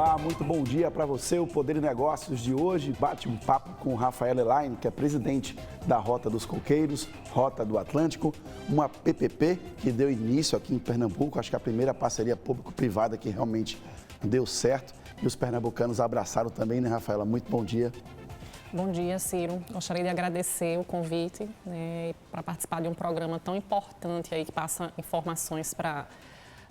Olá, muito bom dia para você. O Poder de Negócios de hoje bate um papo com o Rafael Elaine, que é presidente da Rota dos Coqueiros, Rota do Atlântico, uma PPP que deu início aqui em Pernambuco. Acho que a primeira parceria público-privada que realmente deu certo. E os pernambucanos abraçaram também, né, Rafaela? Muito bom dia. Bom dia, Ciro. Gostaria de agradecer o convite, né, para participar de um programa tão importante aí que passa informações para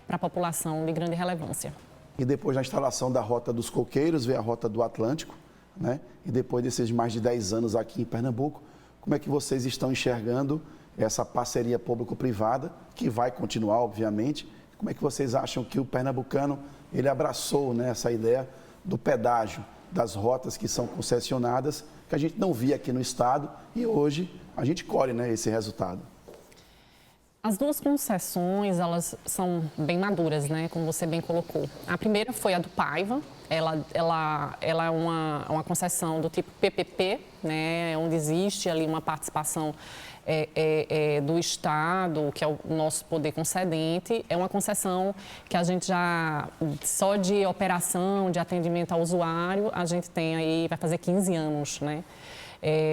a população de grande relevância. E depois da instalação da Rota dos Coqueiros, veio a Rota do Atlântico, né? E depois desses mais de 10 anos aqui em Pernambuco, como é que vocês estão enxergando essa parceria público-privada, que vai continuar, obviamente? Como é que vocês acham que o pernambucano, ele abraçou, né, essa ideia do pedágio, das rotas que são concessionadas, que a gente não via aqui no estado e hoje a gente colhe, né, esse resultado? As duas concessões, elas são bem maduras, né, como você bem colocou. A primeira foi a do Paiva, ela é uma concessão do tipo PPP, né, onde existe ali uma participação do Estado, que é o nosso poder concedente. É uma concessão que a gente já, só de operação, de atendimento ao usuário, a gente tem aí, vai fazer 15 anos, né?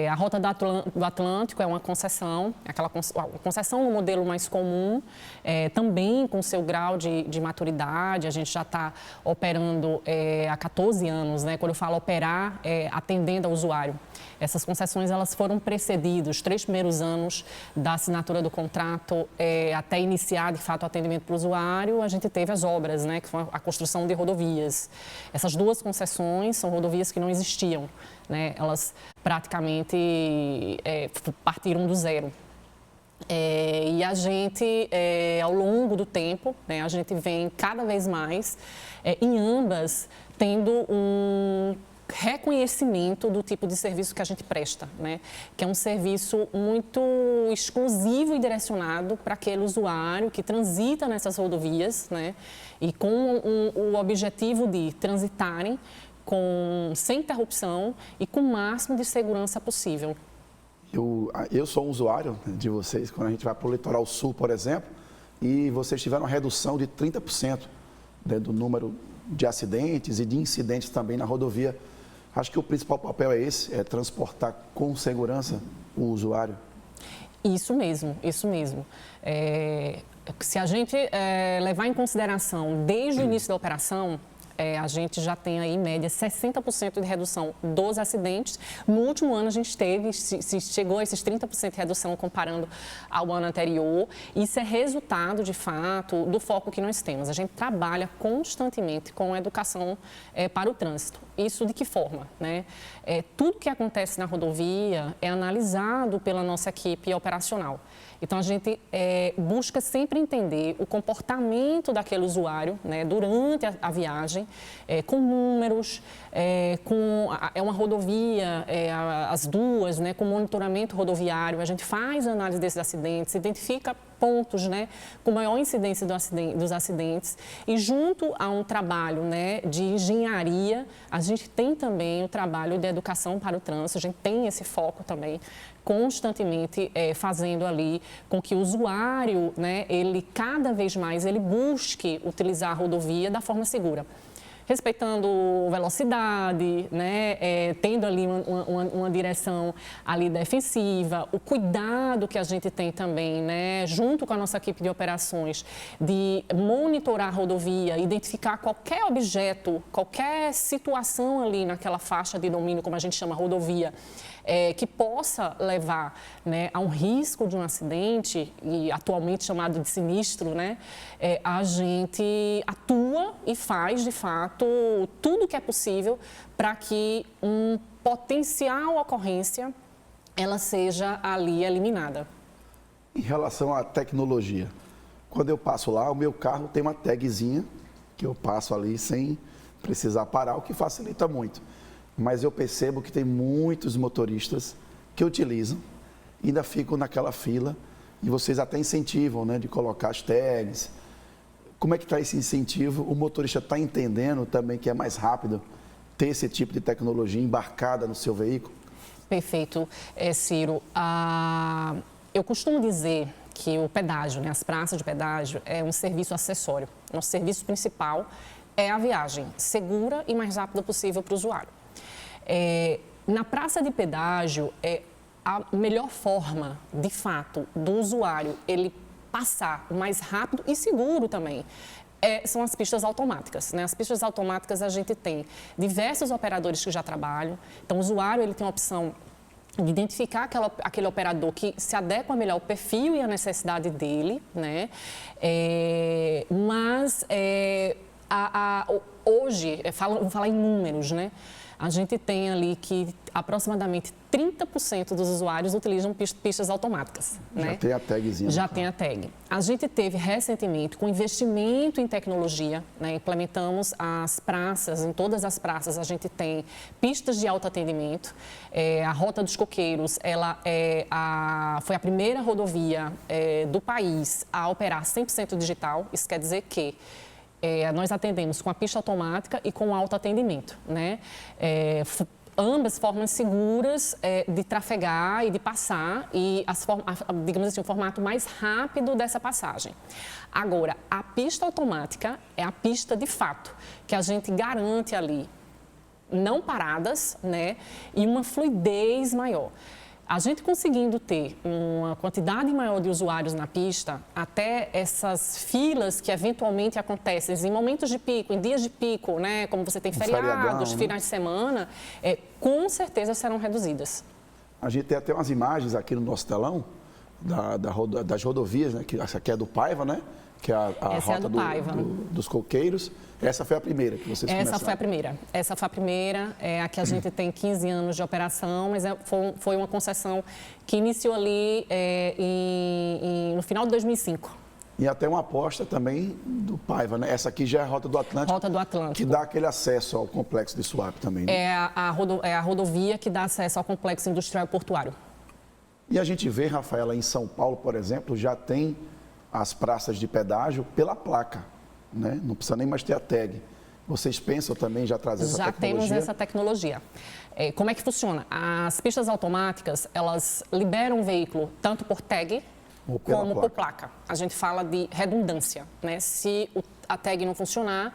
A Rota do Atlântico é uma concessão, aquela concessão no modelo mais comum, também com seu grau de maturidade. A gente já está operando há 14 anos, né? Quando eu falo operar, atendendo ao usuário. Essas concessões, elas foram precedidas, os 3 primeiros anos da assinatura do contrato, até iniciar, de fato, o atendimento para o usuário, a gente teve as obras, né? Que foi a construção de rodovias. Essas duas concessões são rodovias que não existiam, né? Elas praticamente partiram do zero. E a gente, ao longo do tempo, né, a gente vem cada vez mais, em ambas, tendo um reconhecimento do tipo de serviço que a gente presta, né? Que é um serviço muito exclusivo e direcionado para aquele usuário que transita nessas rodovias, né? E com o objetivo de transitarem sem interrupção e com o máximo de segurança possível. Eu sou um usuário de vocês, quando a gente vai para o litoral sul, por exemplo, e vocês tiveram uma redução de 30%, né, do número de acidentes e de incidentes também na rodovia. Acho que o principal papel é esse, é transportar com segurança o usuário. Isso mesmo, isso mesmo. Se a gente levar em consideração desde o início da operação, a gente já tem aí, em média, 60% de redução dos acidentes. No último ano, a gente chegou a esses 30% de redução comparando ao ano anterior. Isso é resultado, de fato, do foco que nós temos. A gente trabalha constantemente com a educação para o trânsito. Isso de que forma, né? Tudo que acontece na rodovia é analisado pela nossa equipe operacional. Então, a gente busca sempre entender o comportamento daquele usuário, né, durante a viagem, com números, é uma rodovia, as duas, né, com monitoramento rodoviário. A gente faz a análise desses acidentes, identifica pontos, né, com maior incidência dos acidentes e junto a um trabalho, né, de engenharia, a gente tem também o trabalho de educação para o trânsito, a gente tem esse foco também, constantemente fazendo ali com que o usuário, né, ele cada vez mais ele busque utilizar a rodovia da forma segura. Respeitando velocidade, né, tendo ali uma direção ali defensiva, o cuidado que a gente tem também, né, junto com a nossa equipe de operações, de monitorar a rodovia, identificar qualquer objeto, qualquer situação ali naquela faixa de domínio, como a gente chama rodovia, que possa levar, né, a um risco de um acidente, e atualmente chamado de sinistro, né, a gente atua e faz, de fato, tudo o que é possível para que uma potencial ocorrência ela seja ali eliminada. Em relação à tecnologia, quando eu passo lá, o meu carro tem uma tagzinha que eu passo ali sem precisar parar, o que facilita muito. Mas eu percebo que tem muitos motoristas que utilizam, ainda ficam naquela fila e vocês até incentivam, né, de colocar as tags. Como é que está esse incentivo? O motorista está entendendo também que é mais rápido ter esse tipo de tecnologia embarcada no seu veículo? Perfeito, Ciro. Eu costumo dizer que o pedágio, né, as praças de pedágio, é um serviço acessório. Nosso serviço principal é a viagem segura e mais rápida possível para o usuário. Na praça de pedágio, a melhor forma, de fato, do usuário ele passar o mais rápido e seguro também, são as pistas automáticas, né? As pistas automáticas a gente tem diversos operadores que já trabalham, então o usuário ele tem a opção de identificar aquele operador que se adequa melhor ao perfil e à necessidade dele, né? Hoje, vou falar em números, né? A gente tem ali que aproximadamente 30% dos usuários utilizam pistas automáticas. Já, né? Tem a tagzinha. Já tem a tag. A gente teve recentemente, com investimento em tecnologia, né? Implementamos as praças, em todas as praças a gente tem pistas de autoatendimento. A Rota dos Coqueiros, ela foi a primeira rodovia do país a operar 100% digital. Isso quer dizer que nós atendemos com a pista automática e com o autoatendimento, né? Ambas formas seguras de trafegar e de passar e, digamos assim, o formato mais rápido dessa passagem. Agora, a pista automática é a pista de fato, que a gente garante ali não paradas, né? E uma fluidez maior. A gente conseguindo ter uma quantidade maior de usuários na pista, até essas filas que eventualmente acontecem em momentos de pico, em dias de pico, né, como você tem feriados, finais de semana, com certeza serão reduzidas. A gente tem até umas imagens aqui no nosso telão das rodovias, né, que essa aqui é do Paiva, né? Que é a rota dos Coqueiros. Essa foi a primeira que vocês começaram? Essa foi a primeira. A que a gente tem 15 anos de operação, mas foi uma concessão que iniciou ali no final de 2005. E até uma aposta também do Paiva, né? Essa aqui já é a Rota do Atlântico. Rota do Atlântico. Que dá aquele acesso ao complexo de Suape também, né? É a rodovia que dá acesso ao complexo industrial e portuário. E a gente vê, Rafaela, em São Paulo, por exemplo, já tem as praças de pedágio pela placa, né? Não precisa nem mais ter a tag. Vocês pensam também já trazer essa tecnologia? Já temos essa tecnologia. Como é que funciona? As pistas automáticas, elas liberam o veículo tanto por tag como por placa. A gente fala de redundância, né? Se a tag não funcionar,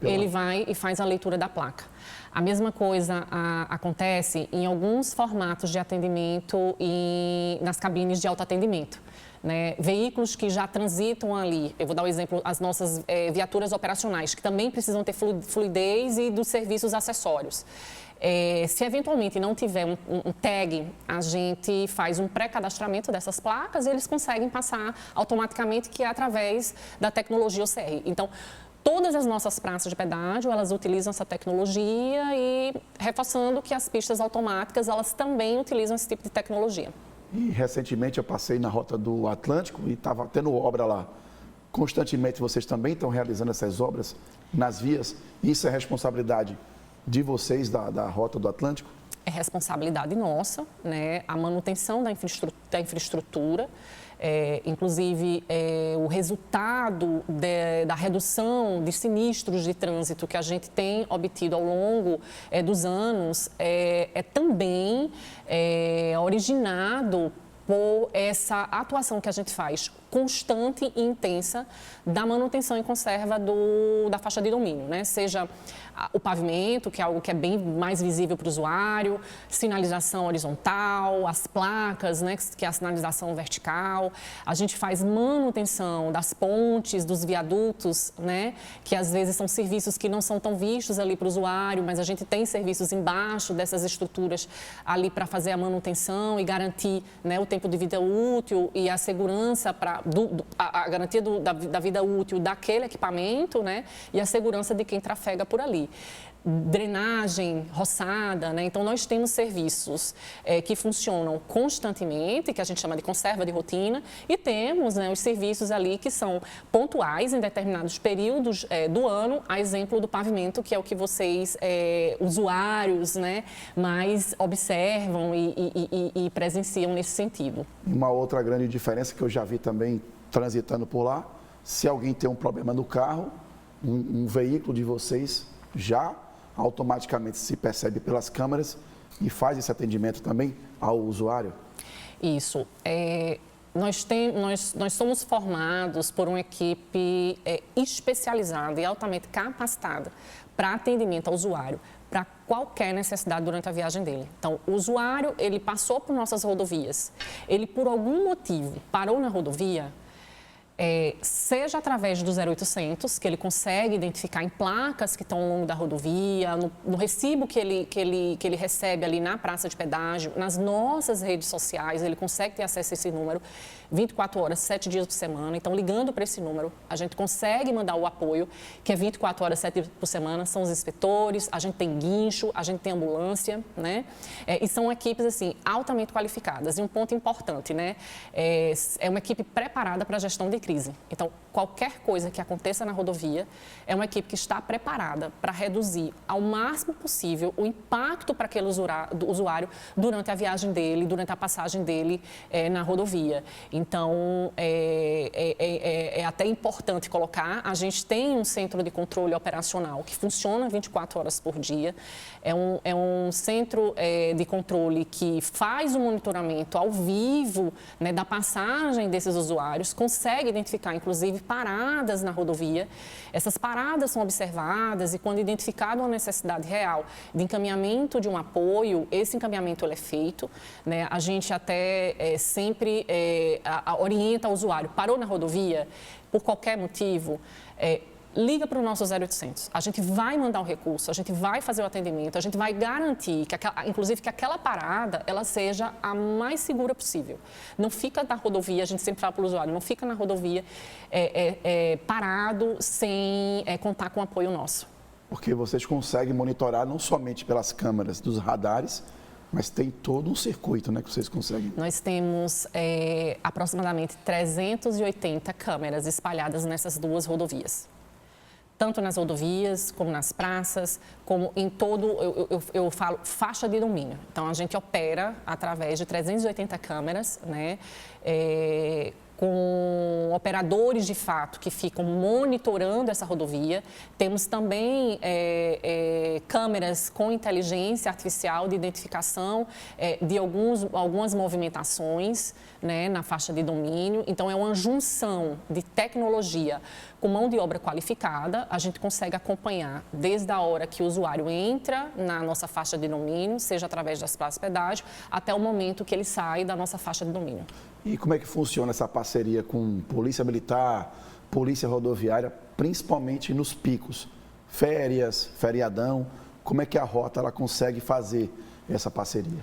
ele vai e faz a leitura da placa. A mesma coisa acontece em alguns formatos de atendimento e nas cabines de autoatendimento. Né? Veículos que já transitam ali, eu vou dar o exemplo, as nossas viaturas operacionais, que também precisam ter fluidez e dos serviços acessórios. Se eventualmente não tiver um tag, a gente faz um pré-cadastramento dessas placas e eles conseguem passar automaticamente, que é através da tecnologia OCR. Então, todas as nossas praças de pedágio, elas utilizam essa tecnologia e reforçando que as pistas automáticas, elas também utilizam esse tipo de tecnologia. E recentemente eu passei na Rota do Atlântico e estava tendo obra lá. Constantemente vocês também estão realizando essas obras nas vias? Isso é responsabilidade de vocês da Rota do Atlântico? É responsabilidade nossa, né? A manutenção da infraestrutura. Inclusive, o resultado da redução de sinistros de trânsito que a gente tem obtido ao longo dos anos também originado por essa atuação que a gente faz constante e intensa da manutenção e conserva da faixa de domínio, né? Seja o pavimento, que é algo que é bem mais visível para o usuário, sinalização horizontal, as placas, né, que é a sinalização vertical. A gente faz manutenção das pontes, dos viadutos, né, que às vezes são serviços que não são tão vistos ali para o usuário, mas a gente tem serviços embaixo dessas estruturas ali para fazer a manutenção e garantir, né, o tempo de vida útil e a segurança a garantia da vida útil daquele equipamento, né, e a segurança de quem trafega por ali. Drenagem, roçada, né? Então nós temos serviços que funcionam constantemente, que a gente chama de conserva de rotina, e temos, né, os serviços ali que são pontuais em determinados períodos do ano, a exemplo do pavimento, que é o que vocês, usuários, né, mais observam e presenciam nesse sentido. Uma outra grande diferença que eu já vi também transitando por lá, se alguém tem um problema no carro, um veículo de vocês já automaticamente se percebe pelas câmeras e faz esse atendimento também ao usuário? Isso. Nós somos formados por uma equipe especializada e altamente capacitada para atendimento ao usuário, para qualquer necessidade durante a viagem dele. Então, o usuário, ele passou por nossas rodovias, ele por algum motivo parou na rodovia, seja através do 0800, que ele consegue identificar em placas que estão ao longo da rodovia, no recibo que ele recebe ali na praça de pedágio, nas nossas redes sociais, ele consegue ter acesso a esse número 24 horas, 7 dias por semana. Então, ligando para esse número, a gente consegue mandar o apoio, que é 24 horas, 7 dias por semana, são os inspetores, a gente tem guincho, a gente tem ambulância, né? E são equipes, assim, altamente qualificadas. E um ponto importante, né? É uma equipe preparada para a gestão de crise. Então, qualquer coisa que aconteça na rodovia, é uma equipe que está preparada para reduzir ao máximo possível o impacto para aquele usuário durante a viagem dele, durante a passagem dele na rodovia. Então, é até importante colocar, a gente tem um centro de controle operacional que funciona 24 horas por dia, é um centro de controle que faz o monitoramento ao vivo, né, da passagem desses usuários, consegue identificar, inclusive, paradas na rodovia. Essas paradas são observadas e, quando identificada uma necessidade real de encaminhamento de um apoio, esse encaminhamento ele é feito, né? A gente até sempre orienta o usuário, parou na rodovia, por qualquer motivo, liga para o nosso 0800. A gente vai mandar o recurso, a gente vai fazer o atendimento, a gente vai garantir, inclusive, que aquela parada ela seja a mais segura possível. Não fica na rodovia, a gente sempre fala para o usuário, não fica na rodovia parado sem contar com o apoio nosso. Porque vocês conseguem monitorar não somente pelas câmeras dos radares, mas tem todo um circuito, né, que vocês conseguem. Nós temos aproximadamente 380 câmeras espalhadas nessas duas rodovias. Tanto nas rodovias, como nas praças, como em todo, eu falo, faixa de domínio. Então, a gente opera através de 380 câmeras, né, com operadores de fato que ficam monitorando essa rodovia. Temos também câmeras com inteligência artificial de identificação de algumas movimentações, né, na faixa de domínio. Então, é uma junção de tecnologia com mão de obra qualificada. A gente consegue acompanhar desde a hora que o usuário entra na nossa faixa de domínio, seja através das praças de pedágio, até o momento que ele sai da nossa faixa de domínio. E como é que funciona essa parceria com Polícia Militar, Polícia Rodoviária, principalmente nos picos? Férias, feriadão, como é que a rota ela consegue fazer essa parceria?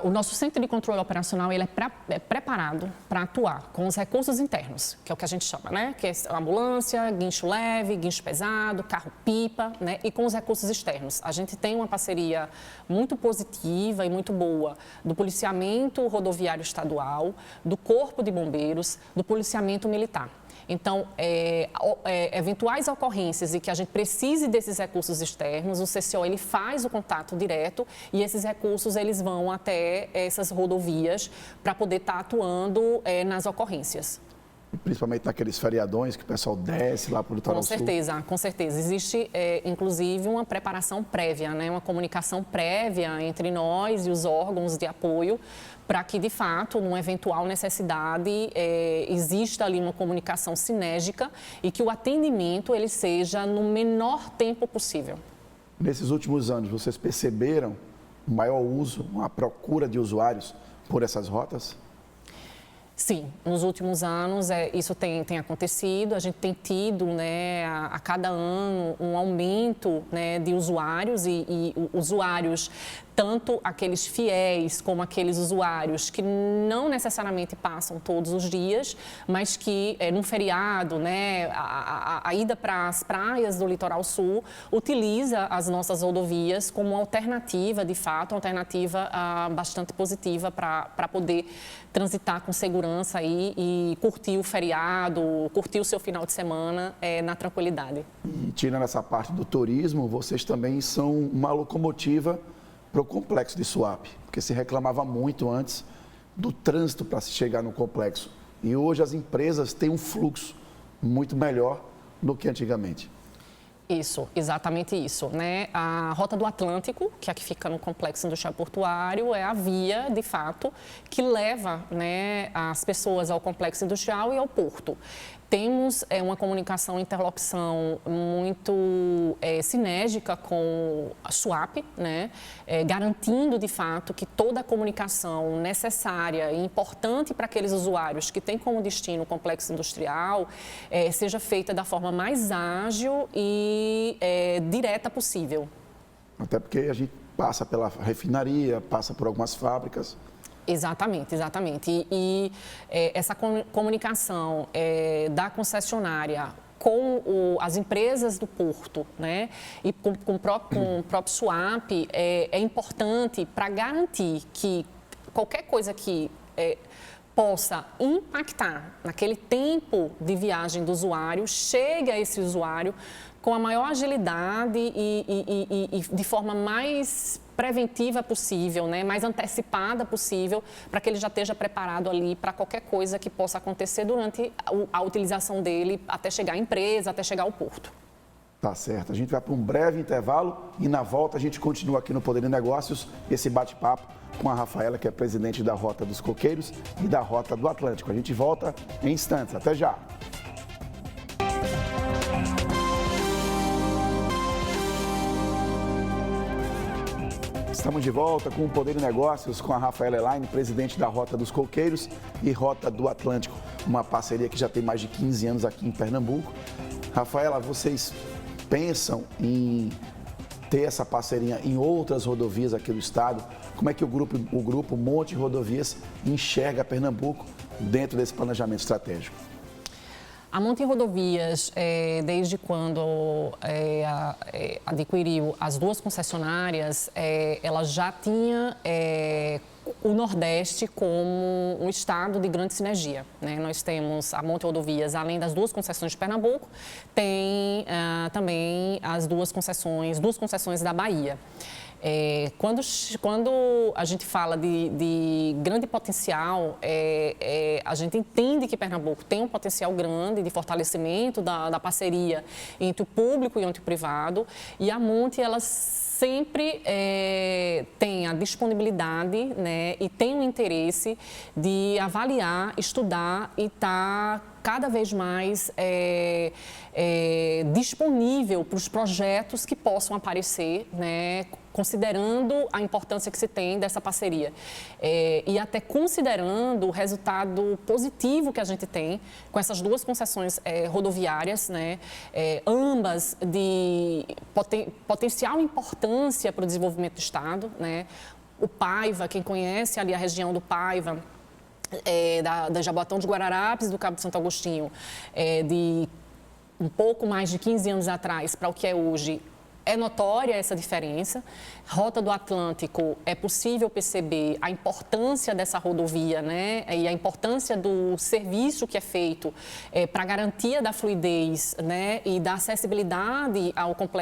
O nosso centro de controle operacional ele é preparado para atuar com os recursos internos, que é o que a gente chama, né? Que é a ambulância, guincho leve, guincho pesado, carro-pipa, né? E com os recursos externos. A gente tem uma parceria muito positiva e muito boa do policiamento rodoviário estadual, do Corpo de Bombeiros, do policiamento militar. Então, eventuais ocorrências e que a gente precise desses recursos externos, o CCO ele faz o contato direto e esses recursos eles vão até essas rodovias para poder estar atuando nas ocorrências. Principalmente naqueles feriadões que o pessoal desce lá para o litoral sul. Com certeza. Existe, inclusive, uma preparação prévia, né? Uma comunicação prévia entre nós e os órgãos de apoio para que, de fato, numa eventual necessidade, exista ali uma comunicação sinérgica e que o atendimento ele seja no menor tempo possível. Nesses últimos anos, vocês perceberam o maior uso, a procura de usuários por essas rotas? Sim, nos últimos anos isso tem acontecido, a gente tem tido, né, a cada ano um aumento, né, de usuários e usuários, tanto aqueles fiéis como aqueles usuários que não necessariamente passam todos os dias, mas que num feriado, né, a ida para as praias do litoral sul utiliza as nossas rodovias como uma alternativa, de fato, uma alternativa bastante positiva para poder transitar com segurança aí e curtir o feriado, curtir o seu final de semana na tranquilidade. E tirando essa parte do turismo, vocês também são uma locomotiva para o complexo de Suape, porque se reclamava muito antes do trânsito para se chegar no complexo. E hoje as empresas têm um fluxo muito melhor do que antigamente. Isso, exatamente isso, né? A Rota do Atlântico, que é a que fica no Complexo Industrial Portuário, é a via, de fato, que leva, né, as pessoas ao Complexo Industrial e ao porto. Temos uma comunicação, interlocução muito sinérgica com a SUAP, né? Garantindo, de fato, que toda a comunicação necessária e importante para aqueles usuários que têm como destino o complexo industrial seja feita da forma mais ágil e direta possível. Até porque a gente passa pela refinaria, passa por algumas fábricas. Exatamente, exatamente. Essa comunicação da concessionária com as empresas do porto, né, e com o próprio SUAP é importante para garantir que qualquer coisa que possa impactar naquele tempo de viagem do usuário chegue a esse usuário com a maior agilidade e de forma mais preventiva possível, né, mais antecipada possível, para que ele já esteja preparado ali para qualquer coisa que possa acontecer durante a utilização dele até chegar à empresa, até chegar ao porto. Tá certo. A gente vai para um breve intervalo e na volta a gente continua aqui no Poder de Negócios esse bate-papo com a Rafaela, que é presidente da Rota dos Coqueiros e da Rota do Atlântico. A gente volta em instantes. Até já! Estamos de volta com o Poder de Negócios com a Rafaela Elaine, presidente da Rota dos Coqueiros e Rota do Atlântico, uma parceria que já tem mais de 15 anos aqui em Pernambuco. Rafaela, vocês pensam em ter essa parceria em outras rodovias aqui do estado? Como é que o grupo Monte Rodovias enxerga Pernambuco dentro desse planejamento estratégico? A Monte Rodovias, desde quando adquiriu as duas concessionárias, ela já tinha o Nordeste como um estado de grande sinergia, né? Nós temos a Monte Rodovias, além das duas concessões de Pernambuco, tem também as duas concessões da Bahia. Quando a gente fala de grande potencial, a gente entende que Pernambuco tem um potencial grande de fortalecimento da parceria entre o público e entre o privado, e a Monte, ela sempre tem a disponibilidade, né, e tem o interesse de avaliar, estudar e estar cada vez mais disponível para os projetos que possam aparecer, né, considerando a importância que se tem dessa parceria e até considerando o resultado positivo que a gente tem com essas duas concessões rodoviárias, né, ambas de potencial importância para o desenvolvimento do Estado, né. O Paiva, quem conhece ali a região do Paiva, da Jaboatão de Guararapes, do Cabo de Santo Agostinho, de um pouco mais de 15 anos atrás para o que é hoje, é notória essa diferença. Rota do Atlântico, é possível perceber a importância dessa rodovia, né, e a importância do serviço que é feito para a garantia da fluidez, né, e da acessibilidade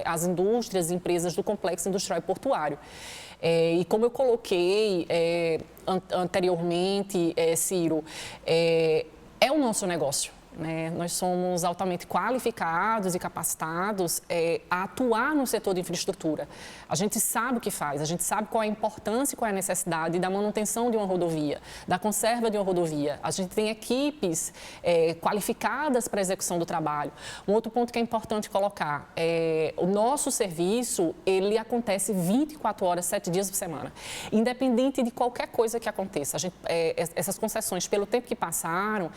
às indústrias e empresas do complexo industrial e portuário. E como eu coloquei anteriormente, Ciro, é o nosso negócio. Né? Nós somos altamente qualificados e capacitados a atuar no setor de infraestrutura. A gente sabe o que faz, a gente sabe qual é a importância e qual é a necessidade da manutenção de uma rodovia, da conserva de uma rodovia. A gente tem equipes qualificadas para a execução do trabalho. Um outro ponto que é importante colocar, o nosso serviço, ele acontece 24 horas, 7 dias por semana, independente de qualquer coisa que aconteça. Essas concessões, pelo tempo que passaram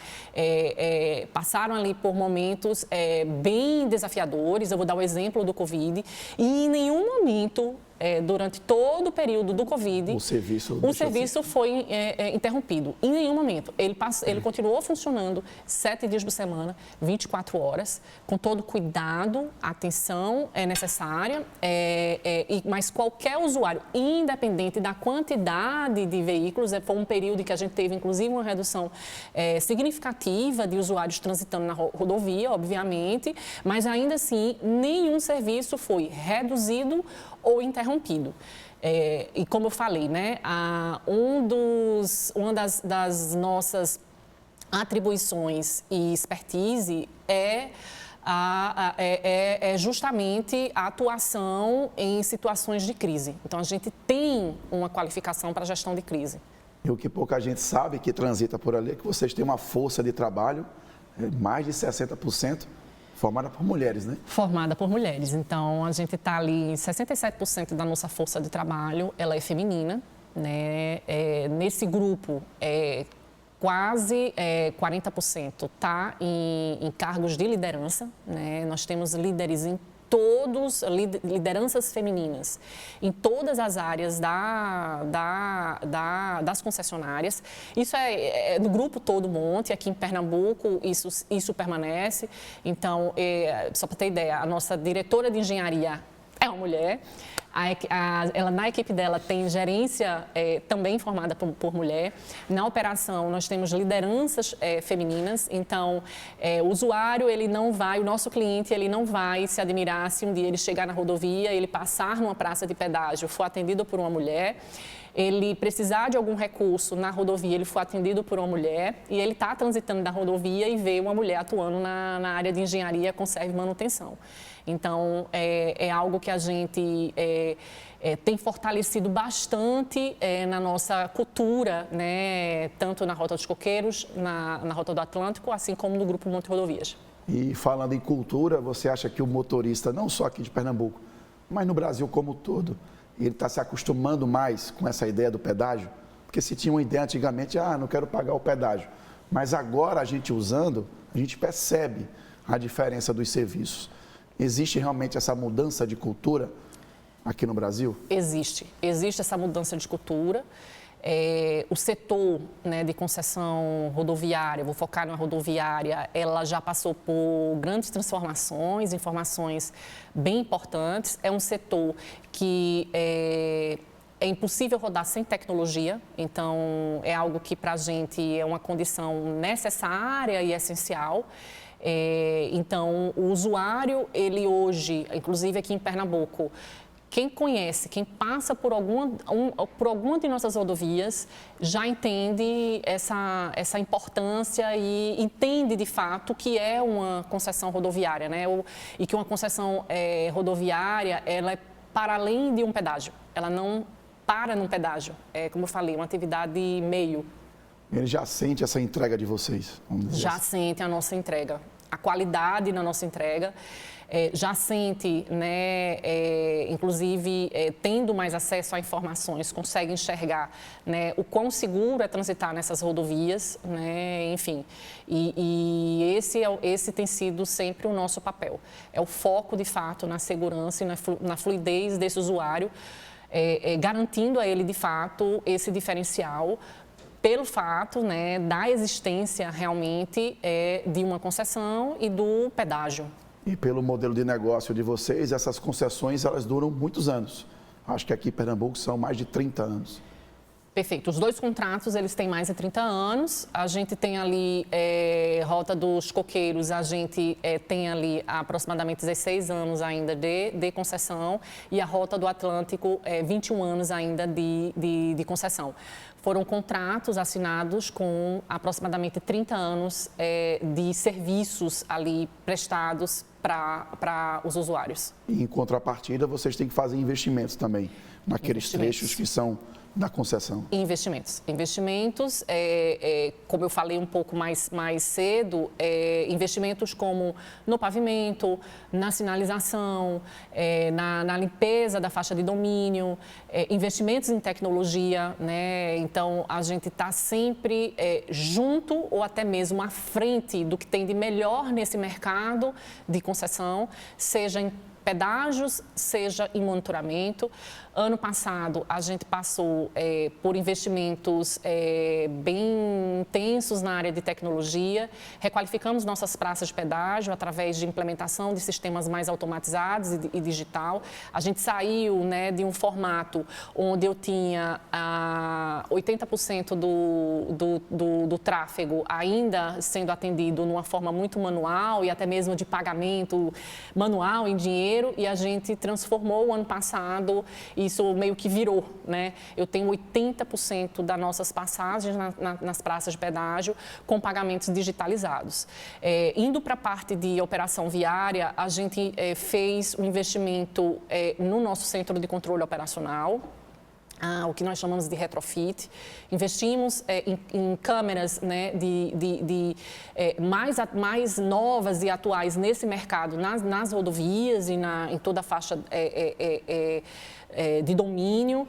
ali por momentos bem desafiadores. Eu vou dar o exemplo do Covid. E em nenhum momento, durante todo o período do Covid, o serviço foi interrompido. Em nenhum momento. Ele continuou funcionando 7 dias por semana, 24 horas, com todo cuidado, atenção necessária. Mas qualquer usuário, independente da quantidade de veículos, foi um período em que a gente teve, inclusive, uma redução significativa de usuários transitando na rodovia, obviamente, mas ainda assim, nenhum serviço foi reduzido ou interrompido. E como eu falei, né, uma das nossas atribuições e expertise é é justamente a atuação em situações de crise. Então, a gente tem uma qualificação para a gestão de crise. E o que pouca gente sabe que transita por ali é que vocês têm uma força de trabalho, mais de 60%, formada por mulheres, né? Formada por mulheres. Então, a gente está ali, 67% da nossa força de trabalho, ela é feminina, né? Nesse grupo, quase 40% está em cargos de liderança, né? Nós temos líderes em lideranças femininas em todas as áreas das concessionárias. Isso é no grupo Todo Monte, aqui em Pernambuco, isso permanece. Então, só para ter ideia, a nossa diretora de engenharia é uma mulher. Ela, na equipe dela, tem gerência também formada por mulher. Na operação, nós temos lideranças femininas. Então, o usuário, o nosso cliente, ele não vai se admirar se um dia ele chegar na rodovia, ele passar numa praça de pedágio, for atendido por uma mulher. Ele precisar de algum recurso na rodovia, ele for atendido por uma mulher e ele está transitando na rodovia e vê uma mulher atuando na área de engenharia, conserva e manutenção. Então, é algo que a gente tem fortalecido bastante na nossa cultura, né? Tanto na Rota dos Coqueiros, na Rota do Atlântico, assim como no Grupo Monte Rodovias. E falando em cultura, você acha que o motorista, não só aqui de Pernambuco, mas no Brasil como um todo, ele está se acostumando mais com essa ideia do pedágio? Porque se tinha uma ideia antigamente, não quero pagar o pedágio. Mas agora, a gente usando, a gente percebe a diferença dos serviços. Existe realmente essa mudança de cultura aqui no Brasil? Existe essa mudança de cultura. O setor, né, de concessão rodoviária, vou focar na rodoviária, ela já passou por grandes transformações, informações bem importantes. É um setor que é impossível rodar sem tecnologia, então é algo que para a gente é uma condição necessária e essencial. Então, o usuário, ele hoje, inclusive aqui em Pernambuco, quem conhece, quem passa por alguma de nossas rodovias, já entende essa importância e entende, de fato, o que é uma concessão rodoviária, né? E que uma concessão rodoviária, ela é para além de um pedágio. Ela não para num pedágio. É, como eu falei, uma atividade meio. Ele já sente essa entrega de vocês? Já sente a nossa entrega, a qualidade na nossa entrega. Já sente, né, inclusive, tendo mais acesso a informações, consegue enxergar, né, o quão seguro é transitar nessas rodovias, né, enfim. E esse tem sido sempre o nosso papel. É o foco, de fato, na segurança e na fluidez desse usuário, garantindo a ele, de fato, esse diferencial, pelo fato, né, da existência realmente de uma concessão e do pedágio. E pelo modelo de negócio de vocês, essas concessões, elas duram muitos anos. Acho que aqui em Pernambuco são mais de 30 anos. Perfeito. Os dois contratos, eles têm mais de 30 anos. A gente tem ali, Rota dos Coqueiros, a gente tem ali aproximadamente 16 anos ainda de concessão. E a Rota do Atlântico, 21 anos ainda de concessão. Foram contratos assinados com aproximadamente 30 anos de serviços ali prestados para os usuários. E em contrapartida, vocês têm que fazer investimentos também, naqueles trechos que são da concessão. Investimentos, como eu falei um pouco mais cedo, investimentos como no pavimento, na sinalização, na limpeza da faixa de domínio, investimentos em tecnologia, né? Então, a gente está sempre junto ou até mesmo à frente do que tem de melhor nesse mercado de concessão, seja em pedágios, seja em monitoramento. Ano passado, a gente passou por investimentos bem intensos na área de tecnologia, requalificamos nossas praças de pedágio através de implementação de sistemas mais automatizados e digital. A gente saiu, né, de um formato onde eu tinha 80% do tráfego ainda sendo atendido numa forma muito manual e até mesmo de pagamento manual em dinheiro, janeiro e a gente transformou o ano passado, isso meio que virou, né? Eu tenho 80% das nossas passagens nas praças de pedágio com pagamentos digitalizados. Indo para a parte de operação viária, a gente fez um investimento no nosso centro de controle operacional, o que nós chamamos de retrofit. Investimos em câmeras, né, mais novas e atuais nesse mercado, nas rodovias e em toda a faixa de domínio.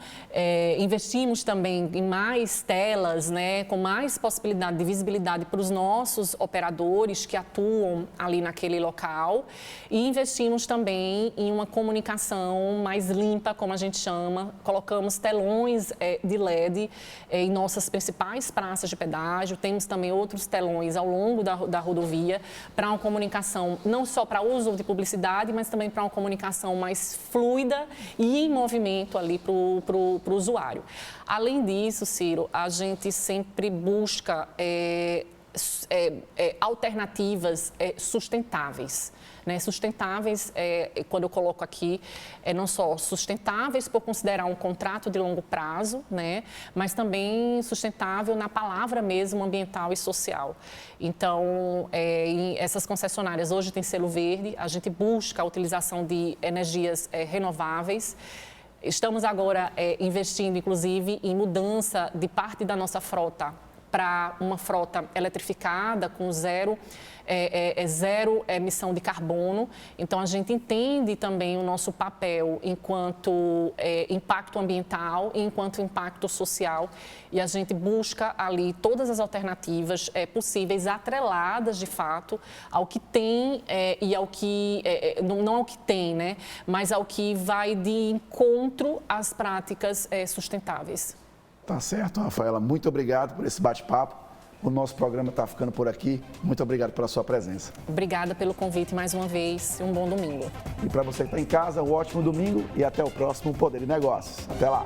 Investimos também em mais telas, né, com mais possibilidade de visibilidade para os nossos operadores que atuam ali naquele local. E investimos também em uma comunicação mais limpa, como a gente chama. Colocamos telões de LED em nossas principais praças de pedágio. Temos também outros telões ao longo da rodovia para uma comunicação, não só para uso de publicidade, mas também para uma comunicação mais fluida e em movimento ali para o usuário. Além disso, Ciro, a gente sempre busca alternativas sustentáveis. Né? Sustentáveis, quando eu coloco aqui, não só sustentáveis por considerar um contrato de longo prazo, né? Mas também sustentável na palavra mesmo ambiental e social. Então, essas concessionárias hoje têm selo verde, a gente busca a utilização de energias renováveis. Estamos agora investindo, inclusive, em mudança de parte da nossa frota para uma frota eletrificada com zero emissão de carbono. Então, a gente entende também o nosso papel enquanto impacto ambiental e enquanto impacto social. E a gente busca ali todas as alternativas possíveis, atreladas, de fato, ao que tem e ao que... não ao que tem, né? Mas ao que vai de encontro às práticas sustentáveis. Tá certo, Rafaela. Muito obrigado por esse bate-papo. O nosso programa está ficando por aqui. Muito obrigado pela sua presença. Obrigada pelo convite mais uma vez. Um bom domingo. E para você que está em casa, um ótimo domingo e até o próximo Poder de Negócios. Até lá.